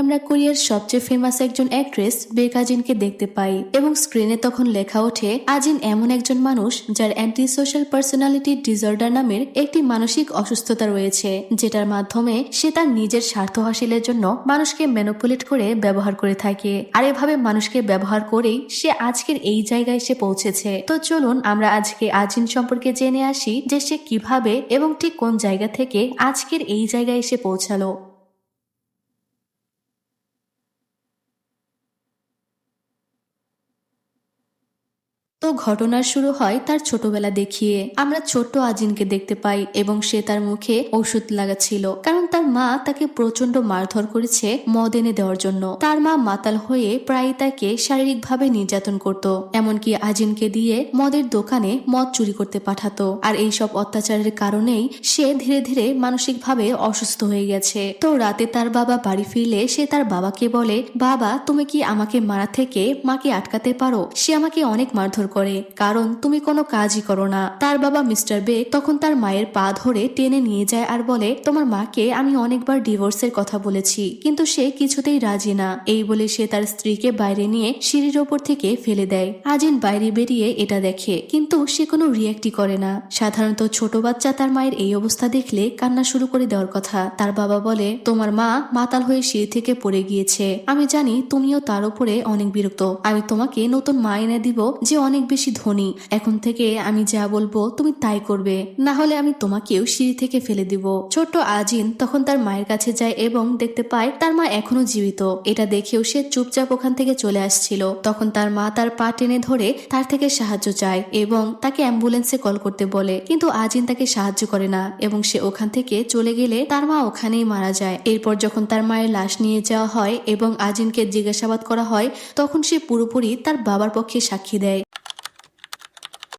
আমরা কোরিয়ার সবচেয়ে ফেমাস একজন অ্যাক্ট্রেস বেক আজিনকে দেখতে পাই এবং স্ক্রিনে তখন লেখা ওঠে আজিন এমন একজন মানুষ যার অ্যান্টি সোশ্যাল পার্সোনালিটি ডিসঅর্ডার নামের একটি মানসিক অসুস্থতা রয়েছে, যেটার মাধ্যমে সে তার নিজের স্বার্থ হাসিলের জন্য মানুষকে ম্যানিপুলেট করে ব্যবহার করে থাকে। আর এভাবে মানুষকে ব্যবহার করেই সে আজকের এই জায়গায় এসে পৌঁছেছে। তো চলুন আমরা আজকে আজিন সম্পর্কে জেনে আসি যে সে কিভাবে এবং ঠিক কোন জায়গা থেকে আজকের এই জায়গায় এসে পৌঁছালো। তো ঘটনার শুরু হয় তার ছোটবেলা দেখিয়ে। আমরা ছোট্ট আজিনকে দেখতে পাই এবং সে তার মুখে ওষুধ লাগাচ্ছিল, কারণ তার মা তাকে প্রচন্ড মারধর করেছে মদ এনে দেওয়ার জন্য। তার মা মাতাল হয়ে প্রায় তাকে শারীরিকভাবে নির্যাতন করত, এমনকি আজিনকে দিয়ে মদের দোকানে মদ চুরি করতে পাঠাতো। আর এইসব অত্যাচারের কারণেই সে ধীরে ধীরে মানসিকভাবে অসুস্থ হয়ে গেছে। তো রাতে তার বাবা বাড়ি ফিরলে সে তার বাবাকে বলে, বাবা তুমি কি আমাকে মারা থেকে মাকে আটকাতে পারো? সে আমাকে অনেক মারধর করে, কারণ তুমি কোনো কাজই করো না। তার বাবা মিস্টার বেক তখন তার মায়ের পা ধরে টেনে নিয়ে যায় আর বলে, তোমার মাকে আমি অনেকবার ডিভোর্সের কথা বলেছি, কিন্তু সে কিছুতেই রাজি না। এই বলে সে তার স্ত্রীকে বাইরে নিয়ে সিঁড়ির ওপর থেকে ফেলে দেয়। আজিন বাইরে বেরিয়ে এটা দেখে, কিন্তু সে কোনো রিয়াক্টই করে না। সাধারণত ছোট বাচ্চা তার মায়ের এই অবস্থা দেখলে কান্না শুরু করে দেওয়ার কথা। তার বাবা বলে, তোমার মা মাতাল হয়ে সিঁড়ি থেকে পড়ে গিয়েছে, আমি জানি তুমিও তার উপরে অনেক বিরক্ত। আমি তোমাকে নতুন মা এনে দিব যে অনেক বেশি ধনী। এখন থেকে আমি যা বলবো তুমি তাই করবে, না হলে আমি তোমাকেও সিঁড়ি থেকে ফেলে দিব। ছোট্ট আজিন তখন তার মায়ের কাছে যায় এবং দেখতে পায় তার মা এখনো জীবিত। এটা দেখেও সে চুপচাপ ওখান থেকে চলে আসছিল। তখন তার মা তার পা টেনে ধরে তার থেকে সাহায্য চায় এবং তাকে অ্যাম্বুলেন্সে কল করতে বলে, কিন্তু আজিন তাকে সাহায্য করে না এবং সে ওখান থেকে চলে গেলে তার মা ওখানেই মারা যায়। এরপর যখন তার মায়ের লাশ নিয়ে যাওয়া হয় এবং আজিনকে জিজ্ঞাসাবাদ করা হয়, তখন সে পুরোপুরি তার বাবার পক্ষে সাক্ষী দেয়।